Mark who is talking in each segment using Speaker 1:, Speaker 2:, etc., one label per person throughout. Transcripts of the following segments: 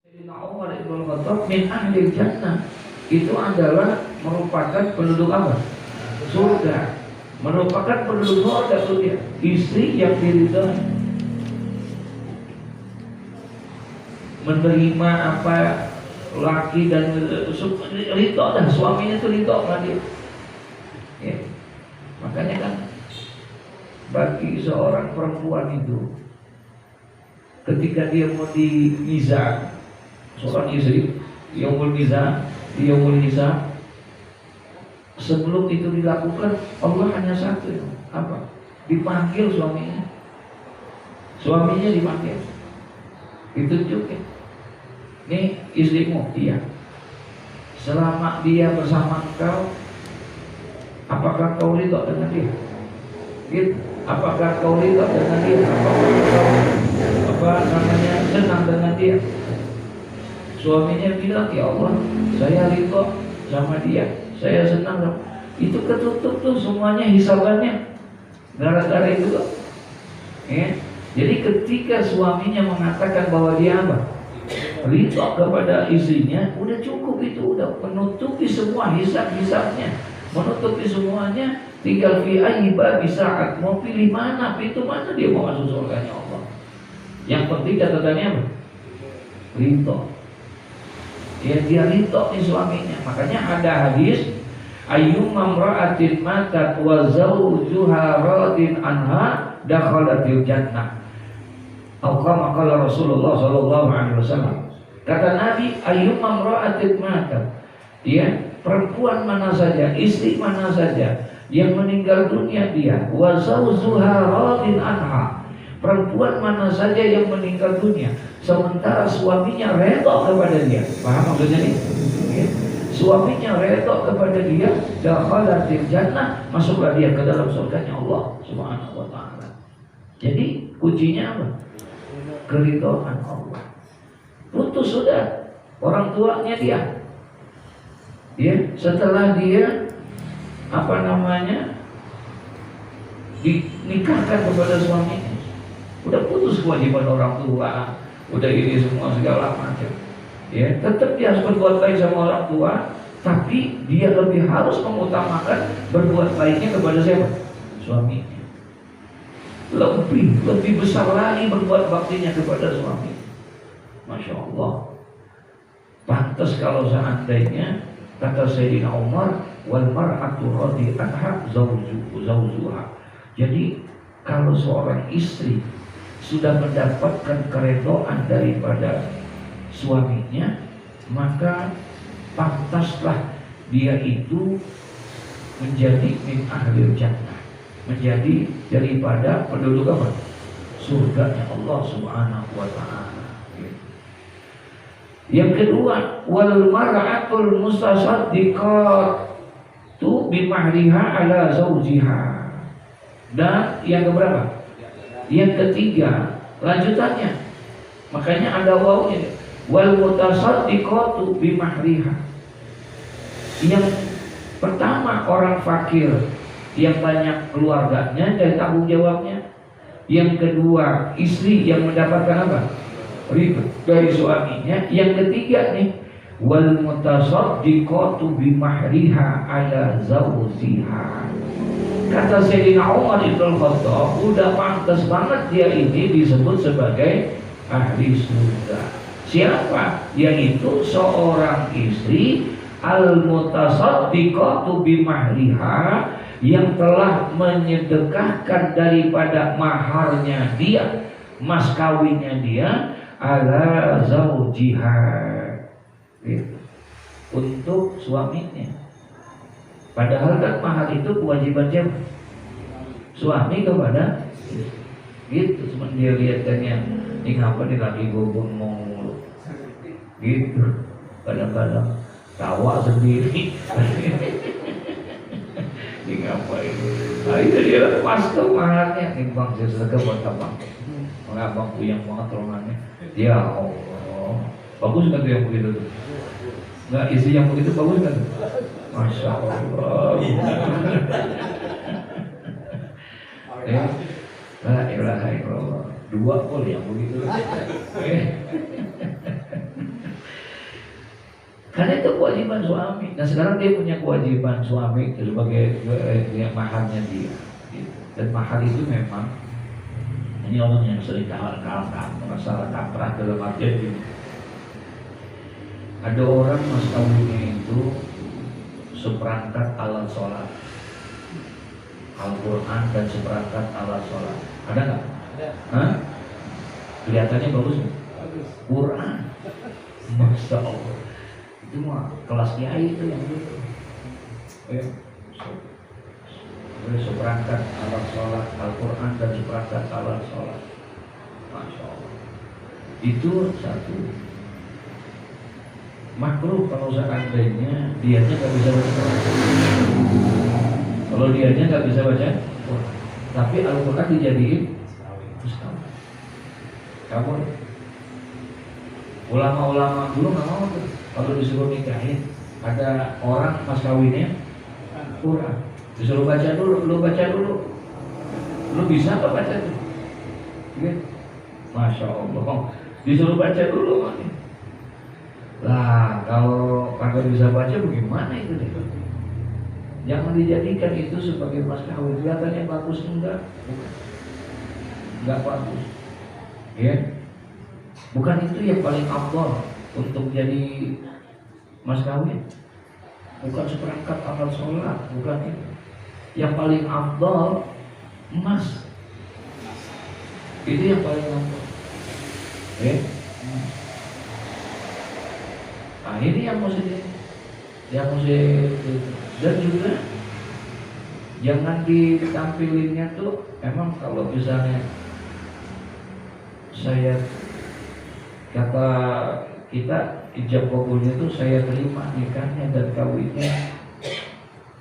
Speaker 1: Sayyidina Umar ibn Khattab min ahli jannah, itu adalah merupakan penduduk apa? Surga. Merupakan penduduk surga itu dia, istri yang diridhoi, menerima apa laki dan ridho, dan suaminya itu ridho sama dia. Ya. Makanya kan bagi seorang perempuan itu ketika dia mau dimizan, seorang istri yaumul mizan, di yaumul hisab, sebelum itu dilakukan Allah hanya satu, apa? Dipanggil suaminya. Suaminya dipanggil. Ditunjukin. Nih istrimu, iya. Selama dia bersama engkau, apakah kau ridho dengan dia? Gitu. Apakah kau ridho dengan dia? Apakah kau senang dengan dia? Suaminya bilang, ya Allah, saya ridho sama dia, saya senang. Itu ketutup tuh semuanya hisabannya gara-gara itu tuh. Ya. Jadi ketika suaminya mengatakan bahwa dia apa? Ridho kepada istrinya, udah cukup itu, udah menutupi semua hisab-hisabnya, menutupi semuanya. Tinggal fi ayyi babi sa'at, mau pilih mana, pintu mana dia mau masuk surganya Allah. Yang penting catatannya apa? Ridho. Ya, dia ridho nih suaminya. Makanya ada hadis, ayyumma imra'atin matat wa zawjuha radin anha dakhalatil jannah. Atau kama Rasulullah sallallahu alaihi wasallam. Kata Nabi, ayyumma imra'atin matat, ya, perempuan mana saja, istri mana saja yang meninggal dunia dia, wa zawjuha radin anha, perempuan mana saja yang meninggal dunia sementara suaminya redha kepada dia. Paham maksudnya nih? Ya. Suaminya redha kepada dia, dakhalatil jannah, masuklah dia ke dalam surganya Allah Subhanahu wa taala. Jadi kuncinya apa? Keridhaan Allah. Putus sudah orang tuanya dia. Ya, setelah dia dinikahkan kepada suaminya, udah putus kewajiban orang tua, udah ini semua segala macam. Ya, tetap dia harus berbuat baik sama orang tua, tapi dia lebih harus mengutamakan berbuat baiknya kepada siapa? Suaminya. Lebih besar lagi berbuat baktinya kepada suami. Masya Allah. Pantas kalau seandainya kata Sayyidina Umar, wal mar'atu radhi'atha zawjuha. Jadi kalau seorang istri sudah mendapatkan keridhaan daripada suaminya, maka pantaslah dia itu menjadi min ahlil jannah, menjadi daripada penduduk apa? Surganya Allah Subhanahu wa taala. Yang kedua, wal mar'atul mustasaddiqatu bimahriha ala zawjiha. Dan yang keberapa? Yang ketiga, lanjutannya. Makanya ada wawunya. Wal mutasaddiqatu bimahriha. Yang pertama, orang fakir yang banyak keluarganya dan tanggung jawabnya. Yang kedua, istri yang mendapatkan apa? Ridho dari suaminya. Yang ketiga nih, wal mutasaddiqatu bimahriha ala zawjiha. Kata Sayyidina Umar ibn Khattab, udah pantas banget dia ini disebut sebagai ahli surga. Siapa? Yaitu seorang istri al-mutasaddiqatu bimahriha, yang telah menyedekahkan daripada maharnya dia, mas kawinnya dia, ala zawjiha, untuk suaminya. Padahal kan mahar itu kewajiban siapa? Suami kepada gitu. Cuma dia lihatnya ini ngapa nih lagi gobong mulu gitu, kadang-kadang tawa sendiri. Ini ngapain? Nah itu dia pas tuh maharnya. Nih bang, saya sedekah buat abang. Abang puyeng banget rolongannya. Ya Allah, bagus kan tuh yang begitu tuh? Nggak, isi yang begitu bagus kan? Masya Allah. La ilaha illallah. Dua pol yang begitu. Karena itu kewajiban suami. Nah sekarang dia punya kewajiban suami sebagai maharnya dia. Gitu. Dan mahar itu memang ini orang yang sering kalah-kalah masalah kaprah dalam artian ini. Ada orang mas kawinnya itu seperangkat alat sholat, Al-Quran dan seperangkat alat sholat. Ada nggak? Ada. Hah? Kelihatannya bagus nggak? Bagus. Quran, masya Allah. Itu mah kelas kiai itu yang gitu. Seperangkat alat sholat, Al-Quran dan seperangkat alat sholat, masya Allah. Itu satu. Makruh kalau seandainya dianya nggak bisa baca Quran. Kalau dianya nggak bisa baca Quran, tapi Al-Quran dijadiin mustahil. Kamu ulama-ulama dulu nggak mau tuh. Kalau disuruh nikahin, ada orang mas kawinnya Quran, disuruh baca dulu, lu baca dulu, lu bisa nggak baca tuh? Gitu. Masya Allah, disuruh baca dulu nih. Lah kalau kagak bisa baca bagaimana itu deh? Jangan dijadikan itu sebagai mas kawin. Kelihatannya bagus enggak? Enggak bagus. Ya. Bukan itu yang paling afdal untuk jadi mas kawin. Bukan seperangkat alat sholat, bukan itu. Yang paling afdal emas. Itu yang paling afdal. Ya. Nah ini yang mesti dan juga jangan ditampilinnya tuh. Emang kalau misalnya saya kata kita ijab kabulnya tuh saya terima nikahnya dan kawinnya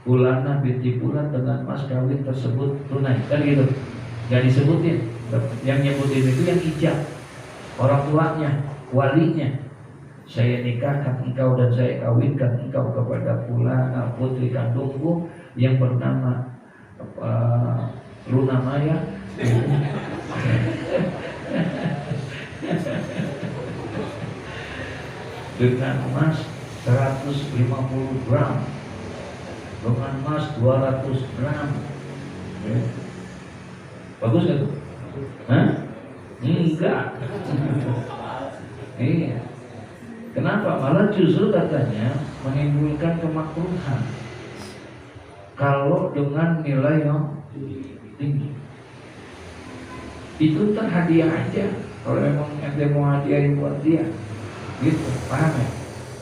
Speaker 1: Bulana binti Bulan dengan mas kawin tersebut tunai, kan gitu. Gak disebutin, yang nyebutin itu yang ijab, orang tuanya, walinya. Saya nikahkan engkau dan saya kawinkan engkau kepada Bulana putri kandungku yang bernama Luna Maya dengan emas 150 gram, dengan emas 200 gram. Ya. Bagus gak tuh? Hah? Enggak. Iya. Kenapa? Malah justru katanya menimbulkan kemakruhan kalau dengan nilai yang tinggi. Itu kan hadiah aja. Kalau memang ente mau hadiahin buat dia, gitu, paham ya?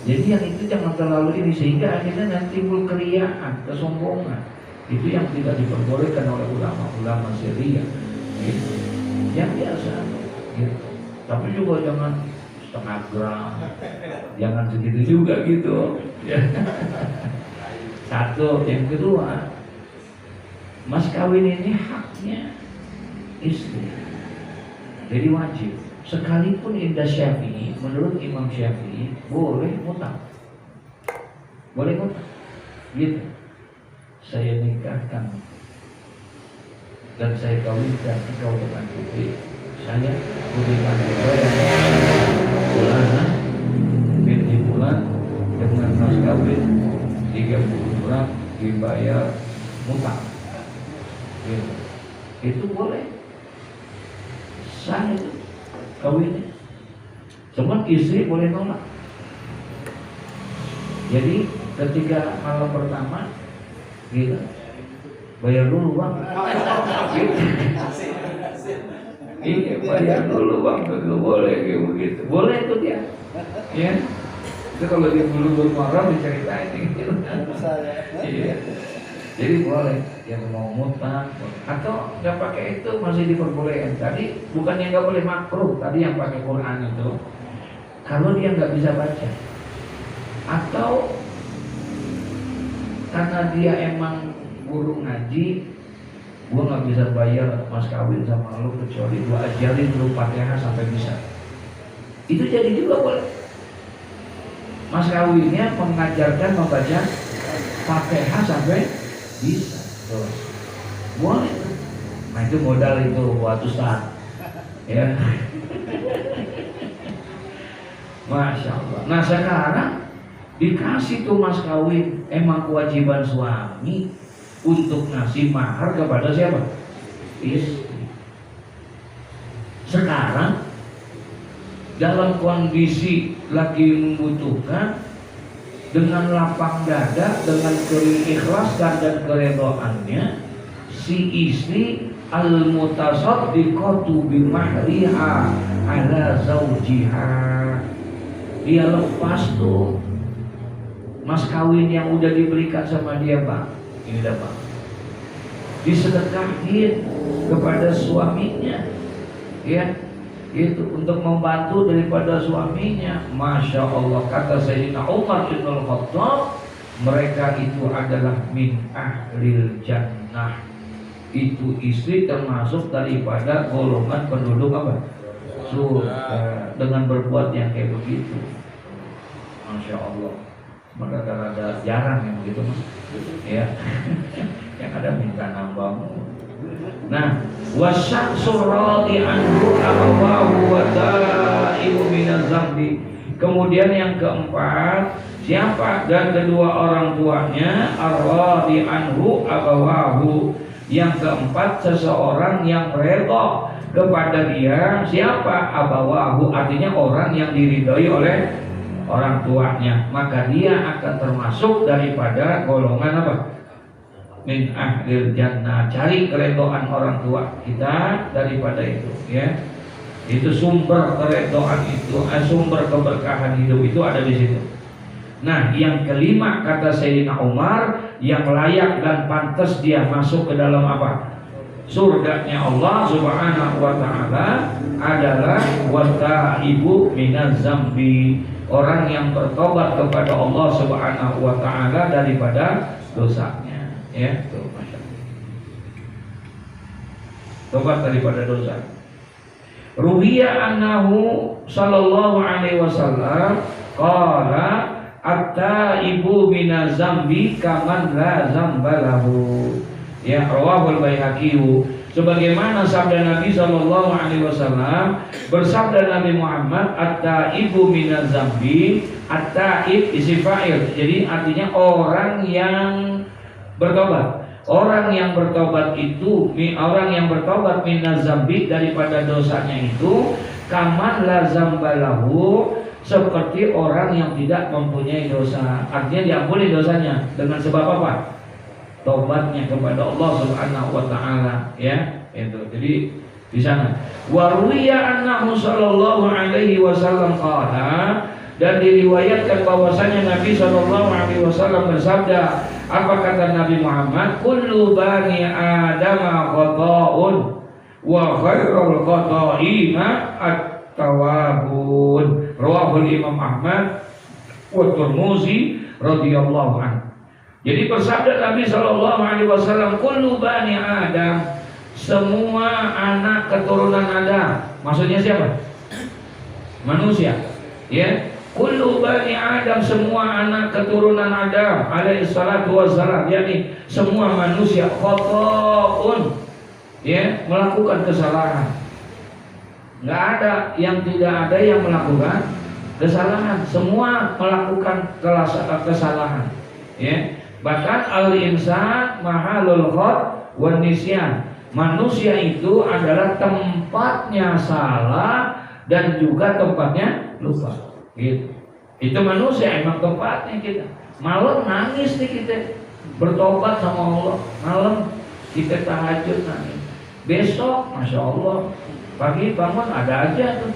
Speaker 1: Jadi yang itu jangan terlalu ini sehingga akhirnya nanti timbul keriaan, kesombongan. Itu yang tidak diperbolehkan oleh ulama-ulama syariah. Gitu. Yang biasa, gitu. Tapi juga jangan setengah gram, jangan segitu juga gitu. Satu, yang kedua, mas kawin ini haknya istri, jadi wajib. Sekalipun indah Syafi'i, menurut Imam Syafi'i boleh ngutang, gitu. Saya nikahkan dan saya kawinkan engkau dengan putri saya, putri Bulana binti Bulan dengan mas kawin 30 gram dibayar mutang. Gitu. Itu boleh, sah itu kawinnya. Cuma istri boleh nolak. Jadi ketika malam pertama, gitu, bayar dulu bang. Gitu. Iya, bayar dulu bang, gak boleh kayak begitu. Boleh itu dia, ya. Itu kalau dia belum marah diceritain gitu. Iya. Jadi boleh yang mau ngutang atau nggak pakai itu masih diperbolehkan. Tadi bukannya nggak boleh makruh, tadi yang pakai Quran itu kalau dia nggak bisa baca atau karena dia emang guru ngaji, gua nggak bisa bayar mas kawin sama lu kecuali gua ajarin lu Fatihah sampai bisa. Itu jadi juga boleh. Mas kawinnya mengajarkan membaca Fatihah sampai bisa. Tuh. Boleh. Nah itu modal itu buat ustaz. Ya. Masya Allah. Nah sekarang Dikasih tuh mas kawin, emang kewajiban suami untuk ngasih mahar kepada siapa? Istri. Sekarang dalam kondisi lagi membutuhkan, dengan lapang dada, dengan keikhlasan dan keredoannya, si istri al-mutasaddiqatu bimahriha ala zawjiha, dia lepas tuh mas kawin yang udah diberikan sama dia, Bang. Ini dah, Bang, disedekahin kepada suaminya, ya, itu untuk membantu daripada suaminya. Masya Allah, kata Sayyidina Umar bin Khattab, mereka itu adalah min ahlil jannah. Itu istri termasuk daripada golongan penduduk apa? Surga. Dengan berbuat yang kayak begitu, Masya Allah. Maka ada jarang yang begitu, ya. Yang ada minta nambahmu. Nah, wasyaksu radhi anhu abawahu wa ta'ibu minaz zambi. Kemudian yang keempat, siapa? Dan kedua orang tuanya, ar-radhi anhu abawahu. Yang keempat, seseorang yang redha kepada dia, siapa? Abawahu, artinya orang yang diridhoi oleh orang tuanya, maka dia akan termasuk daripada golongan apa? Min ahlil jannah. Cari keredoan orang tua kita daripada itu, ya. Itu sumber keredoan itu, sumber keberkahan hidup itu ada di situ. Nah, yang kelima kata Sayyidina Umar, yang layak dan pantas dia masuk ke dalam apa? Surganya Allah Subhanahu wa taala adalah wataibu minaz zambi, orang yang bertobat kepada Allah Subhanahu wa taala daripada dosanya, ya, tuh, Masya Allah. Tobat daripada dosa. Ruhiya annahu sallallahu alaihi wasallam qala at-taibu minaz zambi kaman la zambalahu. Ya, rawahul Baihaqi. Sebagaimana sabda Nabi sallallahu alaihi wasallam, bersabda Nabi Muhammad, at-taibu minaz zambi, at-taib isim fa'il. Jadi artinya orang yang bertobat. Orang yang bertobat itu, orang yang bertobat minaz zambi, daripada dosanya itu, kaman la zambalahu, seperti orang yang tidak mempunyai dosa. Artinya diampuni dosanya dengan sebab apa? Tobatnya kepada Allah Subhanahu wa taala, ya. Itu. Jadi di sana wa ruwiya annahu sallallahu alaihi wasallam qala, dan diriwayatkan bahwasanya Nabi sallallahu alaihi wasallam bersabda, apa kata Nabi Muhammad? Kullu bani adama khata'un wa khairul khata'ina at-tawwabun. Rawahul Imam Ahmad wa Tirmidzi radhiyallahu anhu. Jadi bersabda Nabi sallallahu alaihi wasallam, kullu bani Adam, semua anak keturunan Adam. Maksudnya siapa? Manusia. Ya. Kullu bani Adam, semua anak keturunan Adam alaihi salatu wassalam, yakni semua manusia, khata'un, ya, melakukan kesalahan. Enggak ada yang tidak ada yang melakukan kesalahan. Semua melakukan kesalahan. Ya. Bahkan al-insan mahalul khot wan nisyan. Manusia itu adalah tempatnya salah dan juga tempatnya lupa. Gitu. Itu manusia emang tempatnya kita. Malam nangis nih kita, bertobat sama Allah. Malam kita tahajud nangis. Besok, masya Allah, pagi bangun ada aja tuh.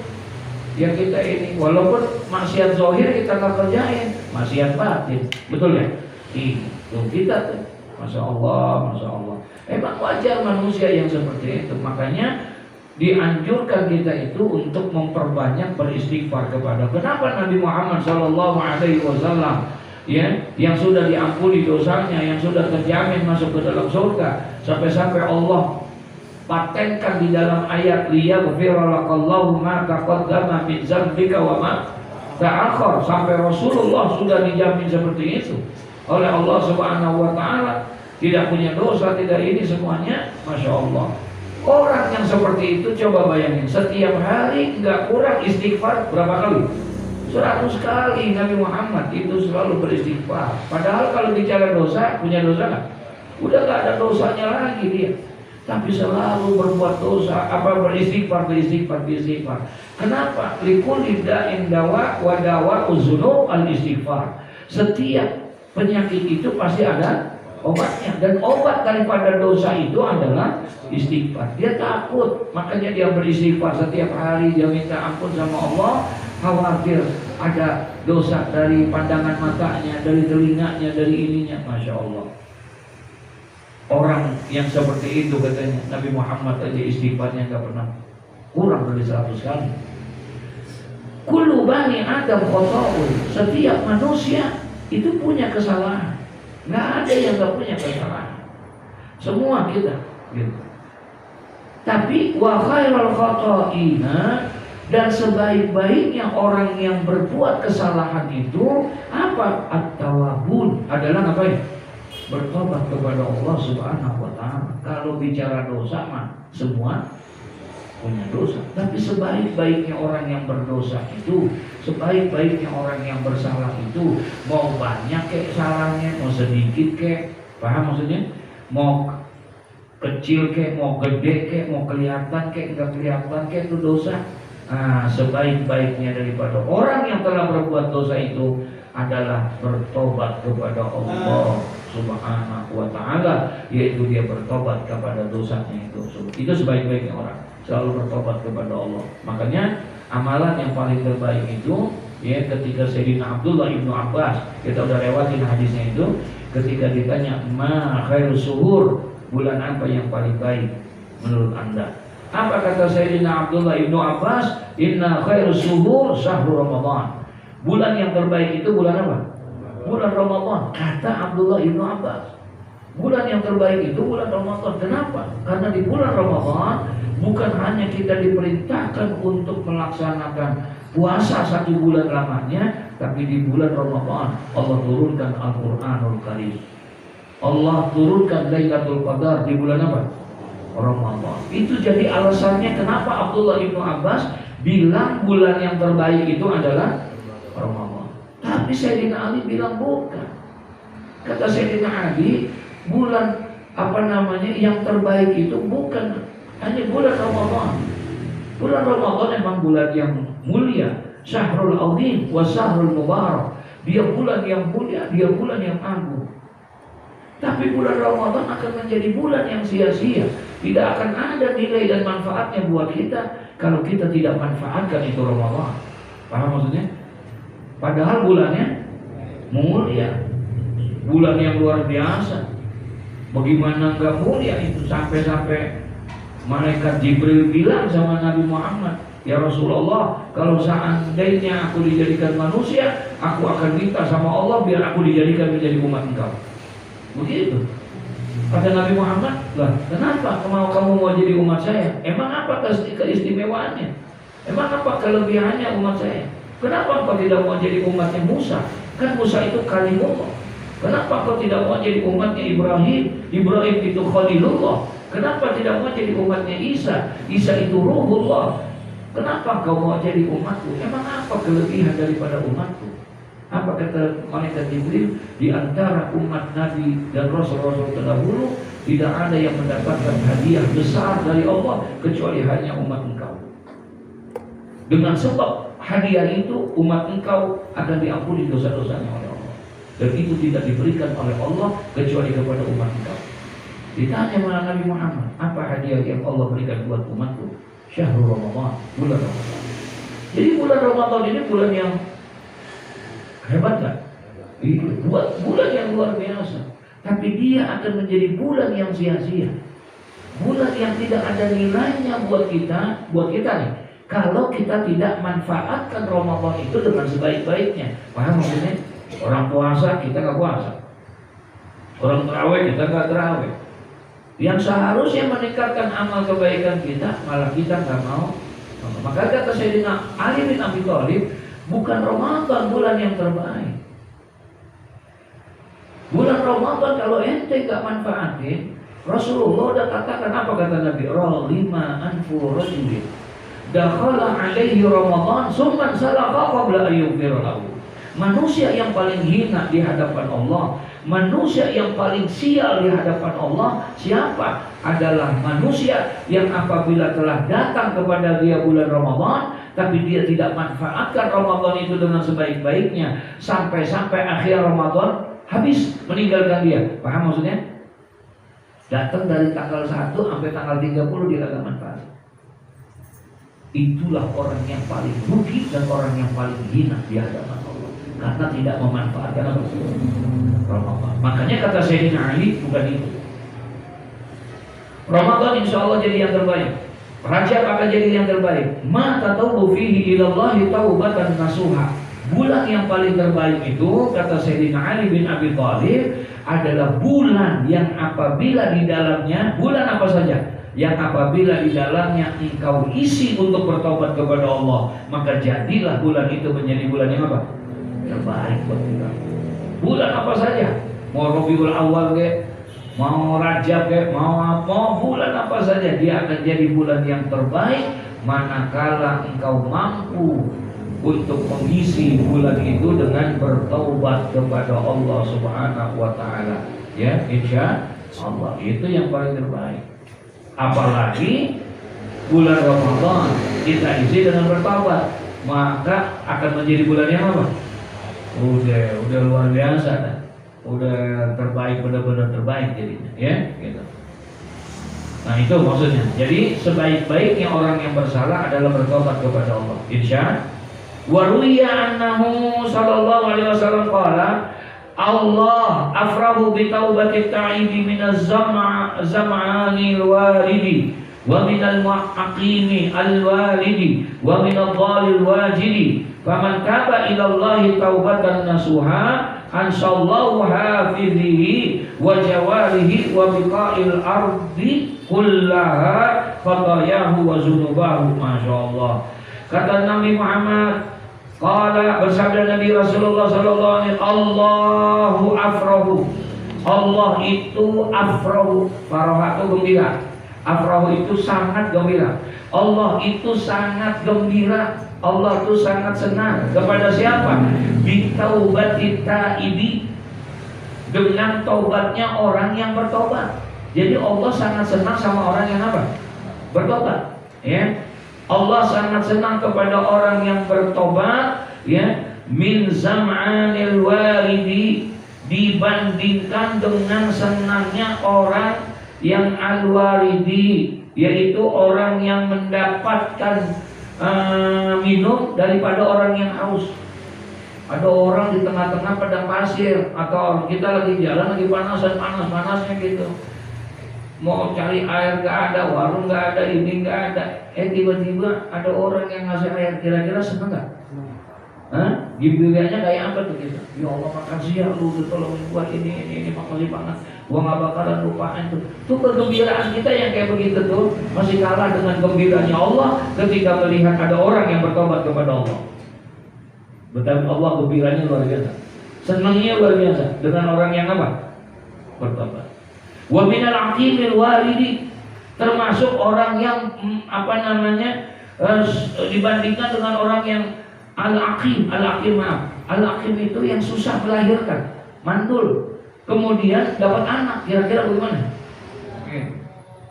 Speaker 1: Ya kita ini, walaupun maksiat zahir kita nggak kerjain, maksiat batin, betul ya? Itu kita tuh, masya Allah, masya Allah. Emang wajar manusia yang seperti itu. Makanya dianjurkan kita itu untuk memperbanyak beristighfar kepada. Kenapa Nabi Muhammad Sallallahu Alaihi Wasallam, ya, yang sudah diampuni dosanya, yang sudah terjamin masuk ke dalam surga, sampai-sampai Allah patenkan di dalam ayat liyaghfiralakallahu ma taqaddama min dzambika wa ma ta'akhkhar, sampai Rasulullah sudah dijamin seperti itu oleh Allah Subhanahu wa taala, tidak punya dosa, tidak ini semuanya, masya Allah. Orang yang seperti itu coba bayangin, setiap hari nggak kurang istighfar berapa kali? 100 kali Nabi Muhammad itu selalu beristighfar. Padahal kalau bicara dosa, punya dosa nggak? Udah nggak ada dosanya lagi dia. Tapi selalu berbuat dosa, beristighfar. Kenapa? Likulli da'in dawa wa dawa uzunub al-istighfar. Setiap penyakit itu pasti ada obatnya, dan obat daripada dosa itu adalah istighfar. Dia takut, makanya dia beristighfar setiap hari. Dia minta ampun sama Allah, khawatir ada dosa dari pandangan matanya, dari telinganya, dari ininya. Masya Allah. Orang yang seperti itu katanya Nabi Muhammad aja istighfarnya nggak pernah kurang dari 100 kali. Kullu bani Adam khata'un. Setiap manusia itu punya kesalahan. Nggak ada yang nggak punya kesalahan. Semua kita gitu. Tapi wa khairul khata'ina, dan sebaik-baiknya orang yang berbuat kesalahan itu apa? At-tawwabun, adalah ngapain? Bertobat kepada Allah Subhanahu wa ta'ala. Kalau bicara dosa mah semua punya dosa. Tapi sebaik-baiknya orang yang berdosa itu, sebaik-baiknya orang yang bersalah itu, mau banyak kek salahnya, mau sedikit kek, paham maksudnya? Mau kecil kek, mau gede kek, mau kelihatan kek, enggak kelihatan kek, itu dosa. Sebaik-baiknya daripada orang yang telah berbuat dosa itu adalah bertobat kepada Allah Subhanahu wa ta'ala, yaitu dia bertobat kepada dosanya itu. Itu sebaik-baiknya orang, selalu bertobat kepada Allah. Makanya amalan yang paling terbaik itu ya, ketika Sayyidina Abdullah ibnu Abbas, kita udah lewatin hadisnya itu, ketika ditanya ma khairus suhur, bulan apa yang paling baik menurut anda? Apa kata Sayyidina Abdullah ibnu Abbas? Inna khairus suhur syahrul Ramadan. Bulan yang terbaik itu bulan apa? Bulan Ramadan. Kata Abdullah ibnu Abbas, bulan yang terbaik itu bulan Ramadan. Kenapa? Karena di bulan Ramadan bukan hanya kita diperintahkan untuk melaksanakan puasa 1 bulan lamanya, tapi di bulan Ramadan Allah turunkan Al-Quranul Karim. Allah turunkan Lailatul Qadar di bulan apa? Ramadan. Itu jadi alasannya kenapa Abdullah ibnu Abbas bilang bulan yang terbaik itu adalah Ramadan. Tapi Sayyidina Ali bilang bukan. Kata Sayyidina Ali, bulan yang terbaik itu bukan hanya bulan Ramadan. Bulan Ramadan memang bulan yang mulia, Syahrul Azim wa Syahrul Mubarak. Dia bulan yang mulia, dia bulan yang agung. Tapi bulan Ramadan akan menjadi bulan yang sia-sia. Tidak akan ada nilai dan manfaatnya buat kita kalau kita tidak manfaatkan itu Ramadan. Paham maksudnya? Padahal bulannya mulia, bulan yang luar biasa. Bagaimana enggak mulia itu, sampai-sampai malaikat Jibril bilang sama Nabi Muhammad, ya Rasulullah, kalau seandainya aku dijadikan manusia, aku akan minta sama Allah biar aku dijadikan menjadi umat engkau. Begitu. Kata Nabi Muhammad, lah kenapa kamu mau jadi umat saya? Emang apa keistimewaannya? Emang apa kelebihannya umat saya? Kenapa kau tidak mau jadi umatnya Musa? Kan Musa itu kalimullah. Kenapa kau tidak mau jadi umatnya Ibrahim? Ibrahim itu Khalilullah. Kenapa tidak mau jadi umatnya Isa? Isa itu Ruhullah. Kenapa kau mau jadi umatku? Emang apa kelebihan daripada umatku? Apa kata malaikat Jibril? Di antara umat Nabi dan Rasul-Rasul terdahulu tidak ada yang mendapatkan hadiah besar dari Allah kecuali hanya umat engkau. Dengan sebab hadiah itu umat engkau akan diampuni dosa-dosanya oleh Allah, dan itu tidak diberikan oleh Allah kecuali kepada umat engkau. Ditanya malah Nabi Muhammad, apa hadiah yang Allah berikan buat umatku? Syahrul Ramadan, bulan Ramadan. Jadi bulan Ramadan ini bulan yang hebat kan? Bulan yang luar biasa. Tapi dia akan menjadi bulan yang sia-sia, bulan yang tidak ada nilainya buat kita nih, kalau kita tidak manfaatkan Ramadan itu dengan sebaik-baiknya. Paham maksudnya? Orang puasa kita nggak puasa, orang terawih kita nggak terawih. Yang seharusnya meningkatkan amal kebaikan kita, malah kita nggak mau. Maka kata Sayyidina Ali bin Abi Thalib, bukan Ramadan bulan yang terbaik. Bulan Ramadan kalau ente nggak manfaatin, Rasulullah udah katakan apa kata Nabi? Ralima anfu rajulin dakhala alaihi Ramadan summan salaqa qabla ayyughfira lahu. Manusia yang paling hina di hadapan Allah, manusia yang paling sial di hadapan Allah siapa? Adalah manusia yang apabila telah datang kepada dia bulan Ramadan, tapi dia tidak manfaatkan Ramadan itu dengan sebaik-baiknya, sampai akhir Ramadan habis, meninggalkan dia. Paham maksudnya? Datang dari tanggal 1 sampai tanggal 30 dia tidak manfaat. Itulah orang yang paling rugi dan orang yang paling hina di hadapan Allah, karena tidak memanfaatkan Ramadan. Makanya kata Sayyidina Ali, bukan itu. Ramadan insya Allah jadi yang terbaik, Rajab akan jadi yang terbaik. Ma tatawbu fihi ilallahi taubatan nasuha. Bulan yang paling terbaik itu, kata Sayyidina Ali bin Abi Thalib, adalah bulan yang apabila di dalamnya, bulan apa saja yang apabila di dalamnya engkau isi untuk bertobat kepada Allah, maka jadilah bulan itu menjadi bulan yang apa? Terbaik buat kita. Bulan apa saja, mau Rabiul Awal ke, mau Rajab ke, mau bulan apa saja, dia akan jadi bulan yang terbaik manakala engkau mampu untuk mengisi bulan itu dengan bertaubat kepada Allah Subhanahu wa taala. Ya, insya Allah itu yang paling terbaik. Apalagi bulan Ramadan kita isi dengan bertaubat, maka akan menjadi bulan yang apa? Udah luar biasa dah. Udah terbaik, benar-benar terbaik jadinya, ya, gitu. Nah, itu maksudnya. Jadi sebaik-baiknya orang yang bersalah adalah bertobat kepada Allah. Insya wa ruwiya annahu sallallahu alaihi wasallam qala Allah afrahu bi taubatit ta'ibi minaz zam'ani al-waridi wa minal mu'aqimi al-walidi wa minal dhalil wajidi faman taba ila Allahi taubatan nasuha ansallahu hafidhihi wa jawarihi wa biqa'il ardi kullaha khatayahu wa zunubahu. Masyaallah. Kata Nabi Muhammad, qala, bersabda Nabi Rasulullah sallallahu alaihi wasallam, Allahu afrahu. Allah itu afrahu, farah itu gembira. Afrahu itu sangat gembira. Allah itu sangat gembira. Allah itu sangat senang kepada siapa? Bitaubatit taibi, dengan taubatnya orang yang bertobat. Jadi Allah sangat senang sama orang yang apa? Bertobat, ya. Allah sangat senang kepada orang yang bertobat, ya, min zam'anil walidi, dibandingkan dengan senangnya orang yang al-waridi, yaitu orang yang mendapatkan minum daripada orang yang haus. Ada orang di tengah-tengah padang pasir, atau kita lagi jalan lagi panas-panasnya gitu, mau cari air nggak ada, warung nggak ada, ini nggak ada, tiba-tiba ada orang yang ngasih air. Kira-kira seneng nggak? Gembiranya kayak apa tuh kita? Ya Allah, makasih ya lu udah tolongin gua ini makasih banget, gua nggak bakalan lupain tuh. Tuh kegembiraan kita yang kayak begitu tuh masih kalah dengan gembiranya Allah ketika melihat ada orang yang bertobat kepada Allah. Betapa Allah gembiranya luar biasa, senangnya luar biasa dengan orang yang apa? Bertobat. Wa minal aqimil walidi, termasuk orang yang dibandingkan dengan orang yang al-aqim itu yang susah melahirkan, mandul, kemudian dapat anak. Kira-kira bagaimana?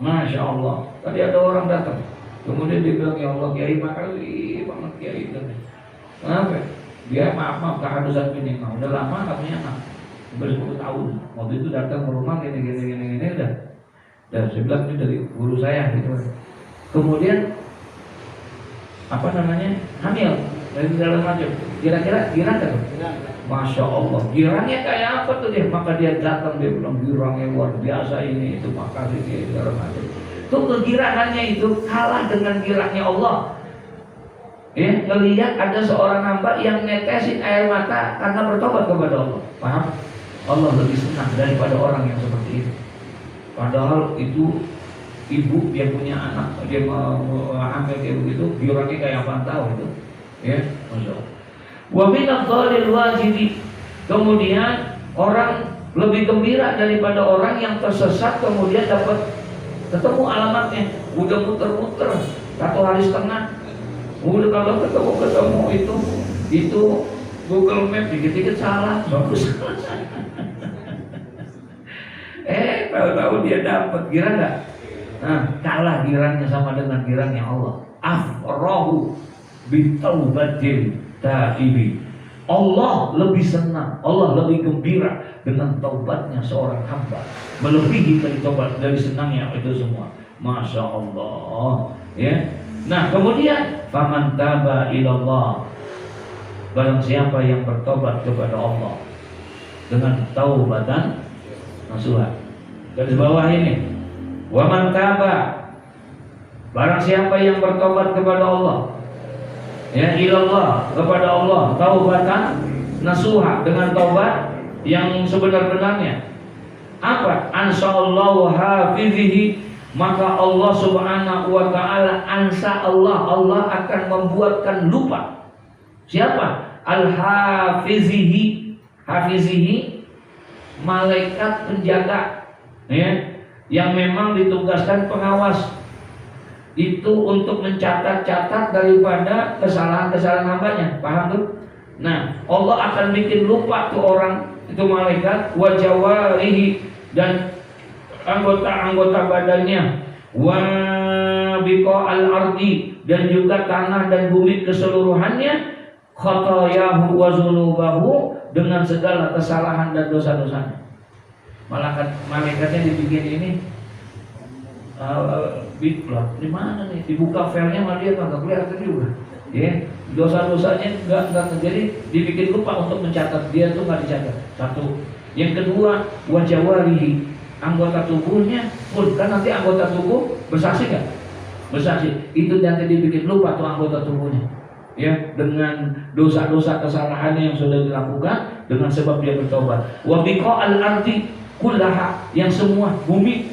Speaker 1: Masya Allah. Tadi ada orang datang, kemudian dia bilang, ya Allah Kiai, makasih banget Kiai. Kenapa? Dia maaf keharusan ini, udah lama gak punya anak, udah 10 tahun. Waktu itu datang ke rumah gini udah. Dan saya bilang ini dari guru saya gitu. Kemudian hamil dari segala macam. Kira-kira girang kan? Masya Allah, girangnya kayak apa tuh dia? Maka dia datang, dia bilang girangnya luar biasa ini itu, makasih dia segala macam. Tuh kegirangannya itu kalah dengan girangnya Allah. Ya, melihat ada seorang hamba yang netesin air mata karena bertobat kepada Allah. Paham? Allah lebih senang daripada orang yang seperti itu. Padahal itu ibu yang punya anak, dia mau hamil kayak begitu, girangnya kayak apa tahu itu. Ya, Masya Allah. Wa minadh dhalil wajidi, kemudian orang lebih gembira daripada orang yang tersesat kemudian dapat ketemu alamatnya, udah muter-muter 1 hari setengah Udah kalau ketemu itu Google Map dikit-dikit salah, bagus. Tahu-tahu dia dapat, kira nggak? Nah, kalah girangnya sama dengan girangnya Allah. Afrahu bitaubatil taibi. Allah lebih senang, Allah lebih gembira dengan taubatnya seorang hamba, melebihi dari taubat, dari senangnya itu semua. Masya Allah, ya. Nah, kemudian faman taba ilallah, barang siapa yang bertobat kepada Allah dengan taubatan nasuha. Garis bawah ini, waman taba, barang siapa yang bertobat kepada Allah, ya, ilallah, kepada Allah, taubatan nasuha, dengan taubat yang sebenar-benarnya. Apa? Ansallahu hafizihi, maka Allah subhanahu wa ta'ala Allah akan membuatkan lupa. Siapa? Al-hafizihi, hafizihi, malaikat penjaga, ya, yang memang ditugaskan pengawas itu untuk mencatat-catat daripada kesalahan-kesalahan hambanya. Paham tuh? Nah, Allah akan bikin lupa tuh orang, itu malaikat, wa jawarihi, dan anggota-anggota badannya, wa biqa'al ardi, dan juga tanah dan bumi keseluruhannya, khotoyahu wa zunubahu, dengan segala kesalahan dan dosa-dosanya. Malaikatnya dibikin ini bitplot di mana nih, dibuka filenya malah dia nggak kelihatan juga, ya, dosa-dosanya nggak jadi dibikin lupa untuk mencatat, dia tuh nggak dicatat. Satu. Yang kedua, wajawarihi, anggota tubuhnya pun, kan nanti anggota tubuh bersaksi kan, bersaksi itu nanti dibikin lupa tuh anggota tubuhnya, ya, dengan dosa-dosa kesalahannya yang sudah dilakukan dengan sebab dia bertobat. Wa biqa'al ardi kullaha, yang semua bumi,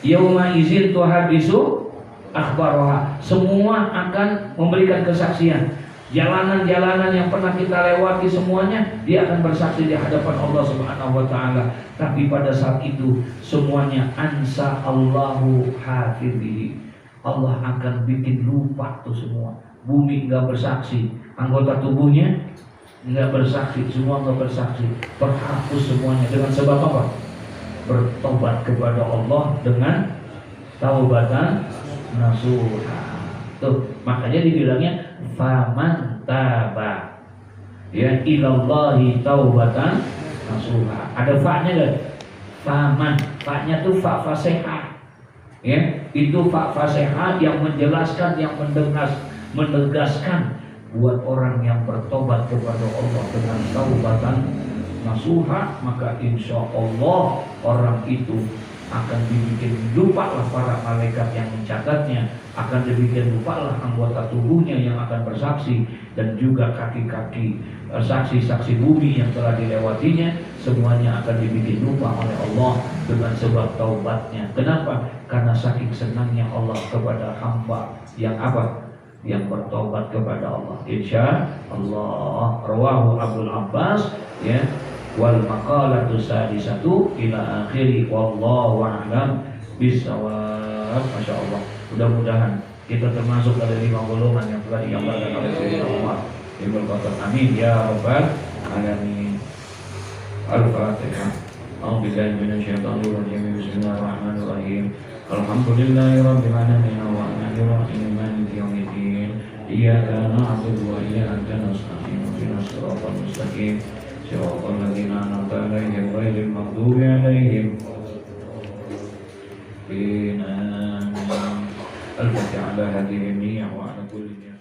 Speaker 1: yauma izin tuhadisu akhbaraha, semua akan memberikan kesaksian. Jalanan-jalanan yang pernah kita lewati semuanya dia akan bersaksi di hadapan Allah Subhanahu wa taala. Tapi pada saat itu semuanya ansa Allahu hafizihi, Allah akan bikin lupa tuh semua. Bumi enggak bersaksi, anggota tubuhnya enggak bersaksi, semua enggak bersaksi, terhapus semuanya. Dengan sebab apa? Bertobat kepada Allah dengan taubatan nasuha. Tuh, makanya dibilangnya faman taba, ya, ilallahi taubatan nasuha. Ada fa-nya kan? Faman, fa-nya tuh fa fasihah. Ya, itu fa fasihah yang menjelaskan, yang menegaskan buat orang yang bertobat kepada Allah dengan taubatan nasuha, maka insya Allah orang itu akan dibikin lupa lah para malaikat yang mencatatnya, akan dibikin lupa lah anggota tubuhnya yang akan bersaksi, dan juga kaki-kaki saksi-saksi bumi yang telah dilewatinya, semuanya akan dibikin lupa oleh Allah dengan sebab taubatnya. Kenapa? Karena saking senangnya Allah kepada hamba yang apa? Yang bertobat kepada Allah. Insya Allah. Rawahu Abdul Abbas, ya. Wal maqalatu sadisatu ila akhiri, wallahu a'lam bisawab. Masya Allah. Mudah-mudahan kita termasuk dari 5 golongan yang telah digambarkan oleh Sayyidina Umar ibn Khattab. Amin ya rabbal alamin. Al-Fatihah. A'udzubillahi minasyaitonir rajim. Bismillahirrahmanirrahim. Alhamdulillahi rabbil alamin arrahmanir rahim maliki yaumiddin. Iyyaka na'budu wa iyyaka nasta'in. Ihdinas siratal mustaqim. Siratal ladzina an'amta 'alaihim ghairil maghdubi 'alaihim waladdallin. Al-Fatihah ala hadhihi niyyah wa ala kulli